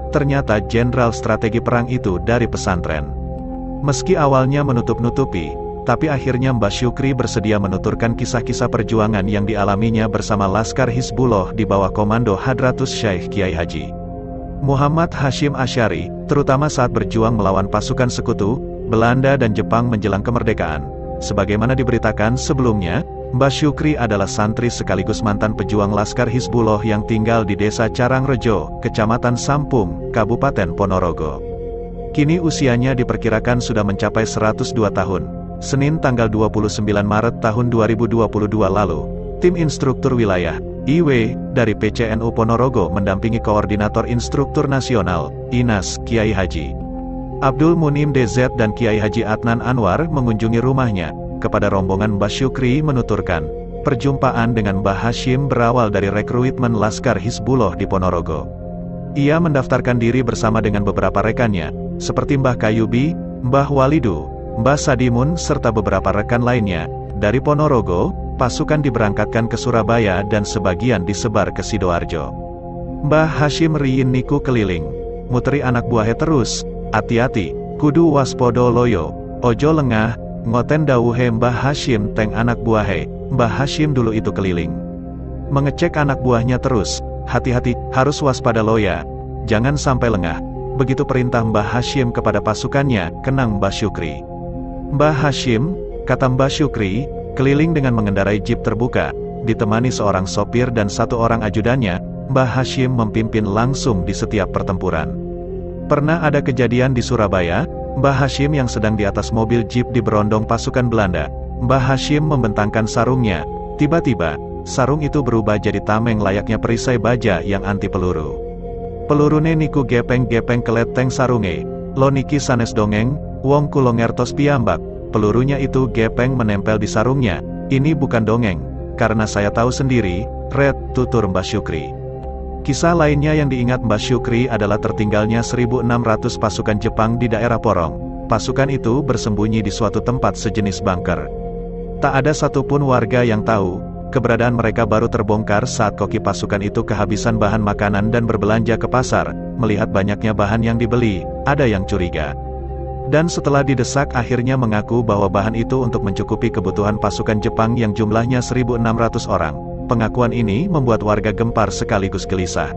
ternyata jenderal strategi perang itu dari pesantren. Meski awalnya menutup-nutupi, tapi akhirnya Mbah Syukri bersedia menuturkan kisah-kisah perjuangan yang dialaminya bersama Laskar Hizbullah di bawah komando Hadratus Syekh Kiai Haji Muhammad Hasyim Asy'ari, terutama saat berjuang melawan pasukan sekutu, Belanda dan Jepang menjelang kemerdekaan. Sebagaimana diberitakan sebelumnya, Mbah Syukri adalah santri sekaligus mantan pejuang Laskar Hizbullah yang tinggal di Desa Carangrejo, Kecamatan Sampung, Kabupaten Ponorogo. Kini usianya diperkirakan sudah mencapai 102 tahun. Senin tanggal 29 Maret tahun 2022 lalu, tim instruktur wilayah, IW, dari PCNU Ponorogo mendampingi Koordinator Instruktur Nasional, INAS, Kiai Haji Abdul Munim DZ dan Kiai Haji Adnan Anwar mengunjungi rumahnya. Kepada rombongan Mbah Syukri menuturkan, perjumpaan dengan Mbah Hasyim berawal dari rekrutmen Laskar Hizbullah di Ponorogo. Ia mendaftarkan diri bersama dengan beberapa rekannya, seperti Mbah Kayubi, Mbah Walidu, Mbah Sadimun serta beberapa rekan lainnya. Dari Ponorogo, pasukan diberangkatkan ke Surabaya dan sebagian disebar ke Sidoarjo. Mbah Hasyim riyin niku keliling, muteri anak buahnya terus, hati-hati, kudu waspodo loyo, ojo lengah, ngoten dawuhe Mbah Hasyim teng anak buahe. Mbah Hasyim dulu itu keliling mengecek anak buahnya terus, hati-hati, harus waspada loya, jangan sampai lengah. Begitu perintah Mbah Hasyim kepada pasukannya, kenang Mbah Syukri. Mbah Hasyim, kata Mbah Syukri, keliling dengan mengendarai jeep terbuka, ditemani seorang sopir dan satu orang ajudannya. Mbah Hasyim memimpin langsung di setiap pertempuran. Pernah ada kejadian di Surabaya, Mbah Hasyim yang sedang di atas mobil jeep diberondong pasukan Belanda. Mbah Hasyim membentangkan sarungnya. Tiba-tiba, sarung itu berubah jadi tameng layaknya perisai baja yang anti peluru. Pelurune niku gepeng-gepeng keleteng sarunge. Lo niki sanes dongeng, wong kulo ngertos piyambak. Pelurunya itu gepeng menempel di sarungnya. Ini bukan dongeng, karena saya tahu sendiri, red, tutur Mbah Syukri. Kisah lainnya yang diingat Mbah Syukri adalah tertinggalnya 1.600 pasukan Jepang di daerah Porong. Pasukan itu bersembunyi di suatu tempat sejenis bunker. Tak ada satupun warga yang tahu, keberadaan mereka baru terbongkar saat koki pasukan itu kehabisan bahan makanan dan berbelanja ke pasar. Melihat banyaknya bahan yang dibeli, ada yang curiga. Dan setelah didesak akhirnya mengaku bahwa bahan itu untuk mencukupi kebutuhan pasukan Jepang yang jumlahnya 1.600 orang. Pengakuan ini membuat warga gempar sekaligus gelisah.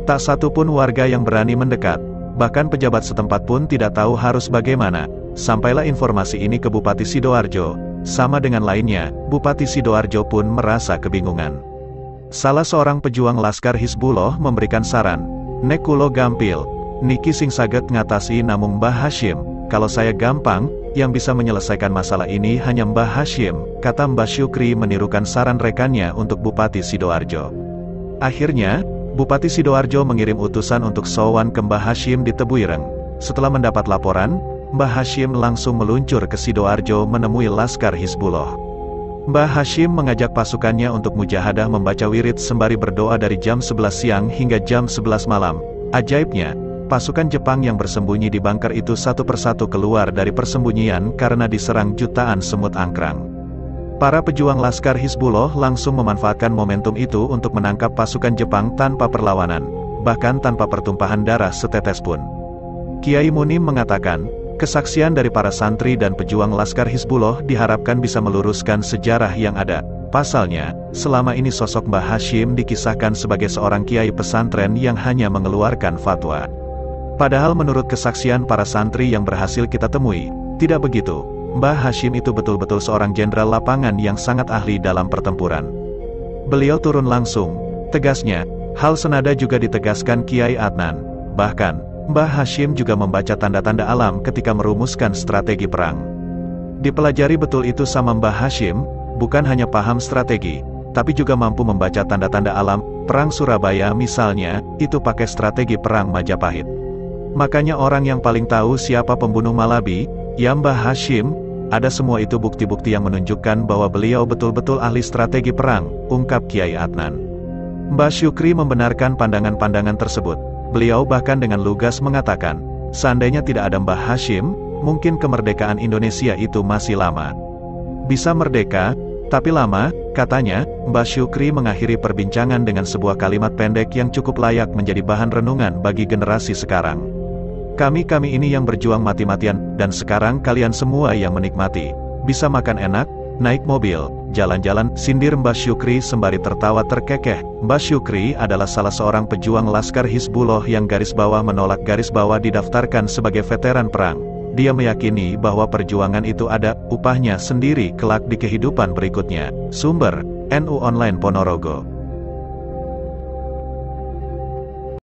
Tak satupun warga yang berani mendekat, bahkan pejabat setempat pun tidak tahu harus bagaimana. Sampailah informasi ini ke Bupati Sidoarjo. Sama dengan lainnya, Bupati Sidoarjo pun merasa kebingungan. Salah seorang pejuang Laskar Hizbullah memberikan saran, "Nek kulo gampil, niki sing saged ngatasi namung Mbah Hasyim. Kalau saya gampang, yang bisa menyelesaikan masalah ini hanya Mbah Hasyim," kata Mbah Syukri menirukan saran rekannya untuk Bupati Sidoarjo. Akhirnya, Bupati Sidoarjo mengirim utusan untuk sowan ke Mbah Hasyim di Tebuireng. Setelah mendapat laporan, Mbah Hasyim langsung meluncur ke Sidoarjo menemui Laskar Hizbullah. Mbah Hasyim mengajak pasukannya untuk mujahadah membaca wirid sembari berdoa dari jam 11 siang hingga jam 11 malam. Ajaibnya, pasukan Jepang yang bersembunyi di bunker itu satu persatu keluar dari persembunyian karena diserang jutaan semut angkrang. Para pejuang Laskar Hizbullah langsung memanfaatkan momentum itu untuk menangkap pasukan Jepang tanpa perlawanan, bahkan tanpa pertumpahan darah setetes pun. Kiai Munim mengatakan, kesaksian dari para santri dan pejuang Laskar Hizbullah diharapkan bisa meluruskan sejarah yang ada. Pasalnya, selama ini sosok Mbah Hasyim dikisahkan sebagai seorang kiai pesantren yang hanya mengeluarkan fatwa. Padahal menurut kesaksian para santri yang berhasil kita temui, tidak begitu. Mbah Hasyim itu betul-betul seorang jenderal lapangan yang sangat ahli dalam pertempuran. Beliau turun langsung, tegasnya. Hal senada juga ditegaskan Kiai Adnan. Bahkan, Mbah Hasyim juga membaca tanda-tanda alam ketika merumuskan strategi perang. Dipelajari betul itu sama Mbah Hasyim, bukan hanya paham strategi, tapi juga mampu membaca tanda-tanda alam. Perang Surabaya misalnya, itu pakai strategi perang Majapahit. Makanya orang yang paling tahu siapa pembunuh Malabi, ya Mbah Hasyim. Ada semua itu bukti-bukti yang menunjukkan bahwa beliau betul-betul ahli strategi perang, ungkap Kiai Adnan. Mbah Syukri membenarkan pandangan-pandangan tersebut. Beliau bahkan dengan lugas mengatakan, seandainya tidak ada Mbah Hasyim, mungkin kemerdekaan Indonesia itu masih lama. Bisa merdeka, tapi lama, Katanya, Mbah Syukri mengakhiri perbincangan dengan sebuah kalimat pendek yang cukup layak menjadi bahan renungan bagi generasi sekarang. Kami ini yang berjuang mati-matian, dan sekarang kalian semua yang menikmati. Bisa makan enak, naik mobil, jalan-jalan, sindir Mbah Syukri sembari tertawa terkekeh. Mbah Syukri adalah salah seorang pejuang Laskar Hizbullah yang garis bawah menolak garis bawah didaftarkan sebagai veteran perang. Dia meyakini bahwa perjuangan itu ada upahnya sendiri kelak di kehidupan berikutnya. Sumber, NU Online Ponorogo.